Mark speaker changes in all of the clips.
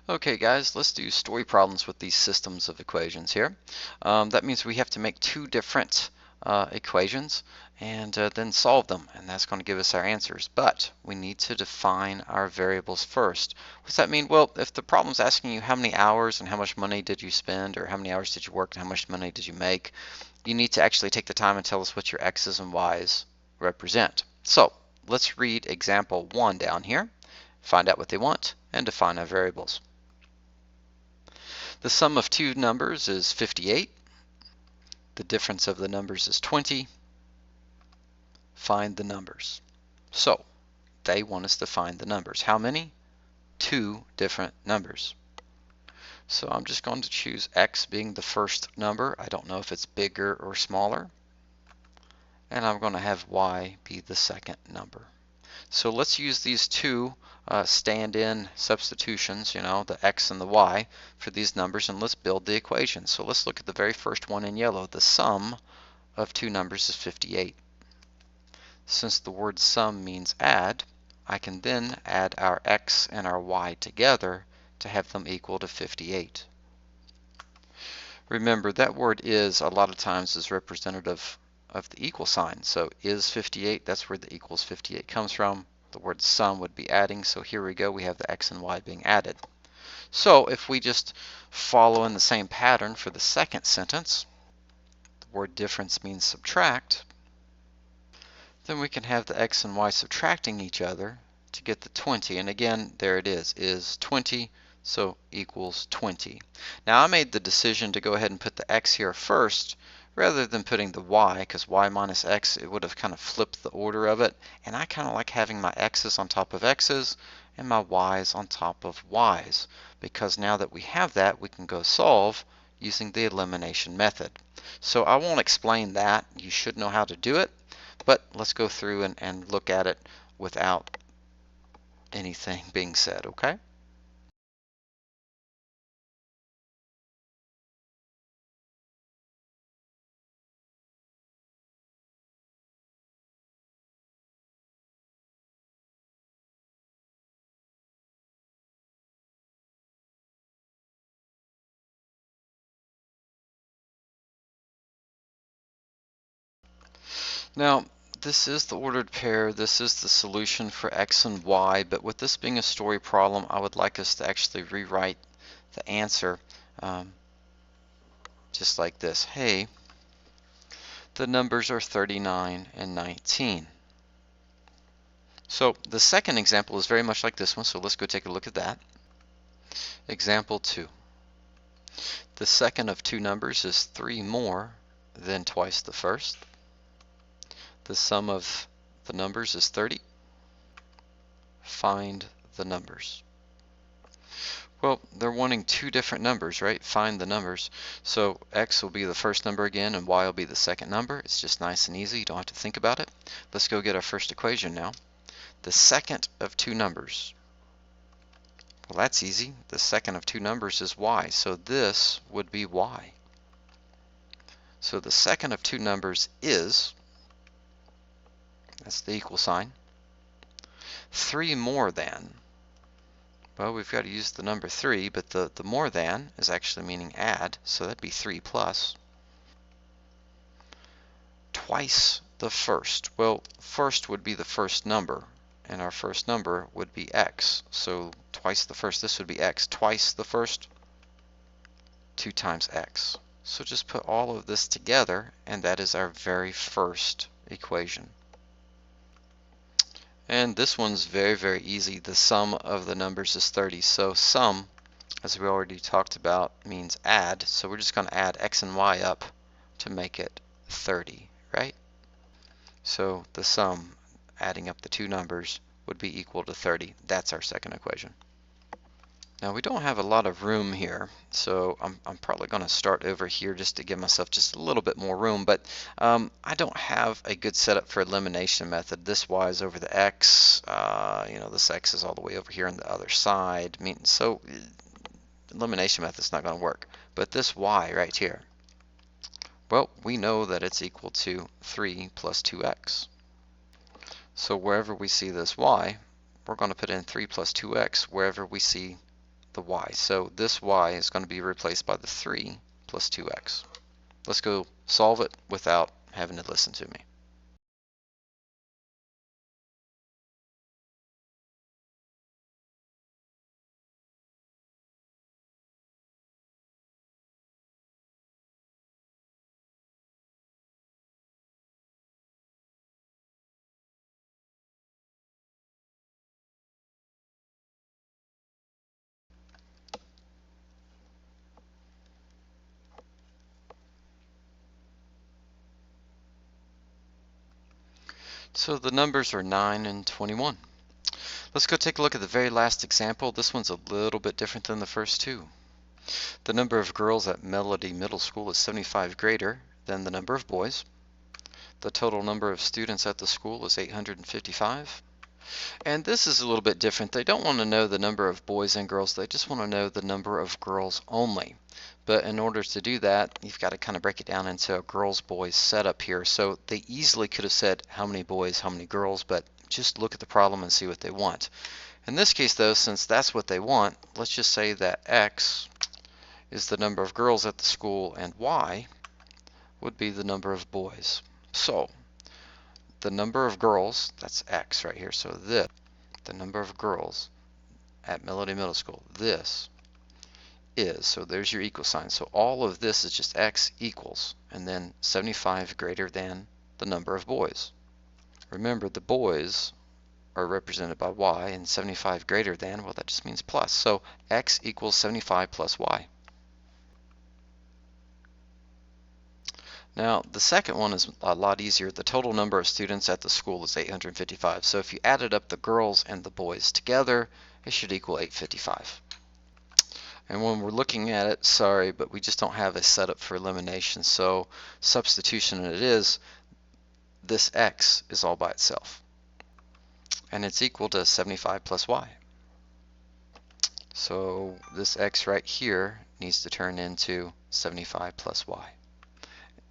Speaker 1: Okay guys, let's do story problems with these systems of equations here. That means we have to make two different equations and then solve them, and that's going to give us our answers. But we need to define our variables first. What's that mean? Well, if the problem's asking you how many hours and how much money did you spend, or how many hours did you work and how much money did you make, you need to actually take the time and tell us what your x's and y's represent. So let's read example 1 down here, find out what they want, and define our variables. The sum of two numbers is 58. The difference of the numbers is 20. Find the numbers. So they want us to find the numbers. How many? Two different numbers. So I'm just going to choose x being the first number. I don't know if it's bigger or smaller. And I'm going to have y be the second number. So let's use these two stand-in substitutions, the x and the y, for these numbers, and let's build the equation. So let's look at the very first one in yellow. The sum of two numbers is 58. Since the word sum means add, I can then add our x and our y together to have them equal to 58. Remember, that word is a lot of times is representative of the equal sign. So is 58, that's where the equals 58 comes from. The word sum would be adding, so here we go, we have the x and y being added. So if we just follow in the same pattern for the second sentence, the word difference means subtract, then we can have the x and y subtracting each other to get the 20. And again, there it is 20, so equals 20. Now I made the decision to go ahead and put the x here first rather than putting the y, because y minus x, it would have kind of flipped the order of it, and I kind of like having my x's on top of x's and my y's on top of y's, because now that we have that, we can go solve using the elimination method. So I won't explain that. You should know how to do it, but let's go through and look at it without anything being said, okay? Now, this is the ordered pair. This is the solution for x and y, but with this being a story problem, I would like us to actually rewrite the answer just like this. Hey, the numbers are 39 and 19. So the second example is very much like this one, so let's go take a look at that. Example 2. The second of two numbers is 3 more than twice the first. The sum of the numbers is 30. Find the numbers. Well, they're wanting two different numbers, right? Find the numbers. So x will be the first number again, and y will be the second number. It's just nice and easy. You don't have to think about it. Let's go get our first equation now. The second of two numbers. Well, that's easy. The second of two numbers is y, so this would be y. So the second of two numbers is, that's the equal sign, 3 more than. Well, we've got to use the number 3, but the more than is actually meaning add, so that'd be 3 plus. Twice the first. Well, first would be the first number, and our first number would be x. So twice the first, this would be x. Twice the first, 2 times x. So just put all of this together, and that is our very first equation. And this one's very, very easy. The sum of the numbers is 30. So sum, as we already talked about, means add. So we're just going to add x and y up to make it 30, right? So the sum, adding up the two numbers, would be equal to 30. That's our second equation. Now we don't have a lot of room here, so I'm probably going to start over here just to give myself just a little bit more room, but I don't have a good setup for elimination method. This y is over the x, this x is all the way over here on the other side, so elimination method is not going to work. But this y right here, well, we know that it's equal to 3 plus 2x. So wherever we see this y, we're going to put in 3 plus 2x wherever we see the y. So this y is going to be replaced by the 3 plus 2x. Let's go solve it without having to listen to me. So the numbers are 9 and 21. Let's go take a look at the very last example. This one's a little bit different than the first two. The number of girls at Melody Middle School is 75 greater than the number of boys. The total number of students at the school is 855. And this is a little bit different. They don't want to know the number of boys and girls. They just want to know the number of girls only. But in order to do that, you've got to kind of break it down into a girls-boys setup here. So they easily could have said how many boys, how many girls, but just look at the problem and see what they want. In this case, though, since that's what they want, let's just say that X is the number of girls at the school and Y would be the number of boys. So the number of girls, that's X right here, so this, the number of girls at Melody Middle School, this is, so there's your equal sign. So all of this is just X equals, and then 75 greater than the number of boys. Remember, the boys are represented by Y, and 75 greater than, well, that just means plus. So X equals 75 plus Y. Now, the second one is a lot easier. The total number of students at the school is 855. So if you added up the girls and the boys together, it should equal 855. And when we're looking at it, sorry, but we just don't have a setup for elimination. So substitution it is, this X is all by itself. And it's equal to 75 plus Y. So this X right here needs to turn into 75 plus Y.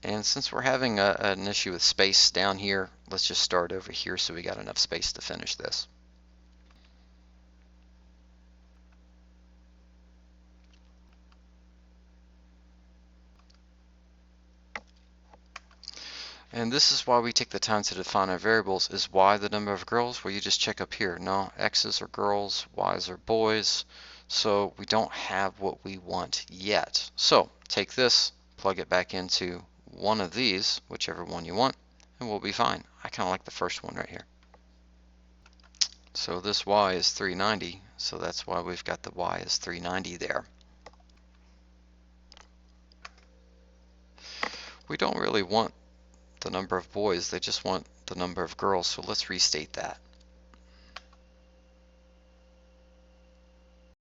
Speaker 1: And since we're having an issue with space down here, let's just start over here so we got enough space to finish this. And this is why we take the time to define our variables. Is Y the number of girls? Well, you just check up here. No, X's are girls, Y's are boys. So we don't have what we want yet. So take this, plug it back into one of these, whichever one you want, and we'll be fine. I kind of like the first one right here. So this Y is 390, so that's why we've got the Y is 390 there. We don't really want the number of boys, they just want the number of girls, so let's restate that.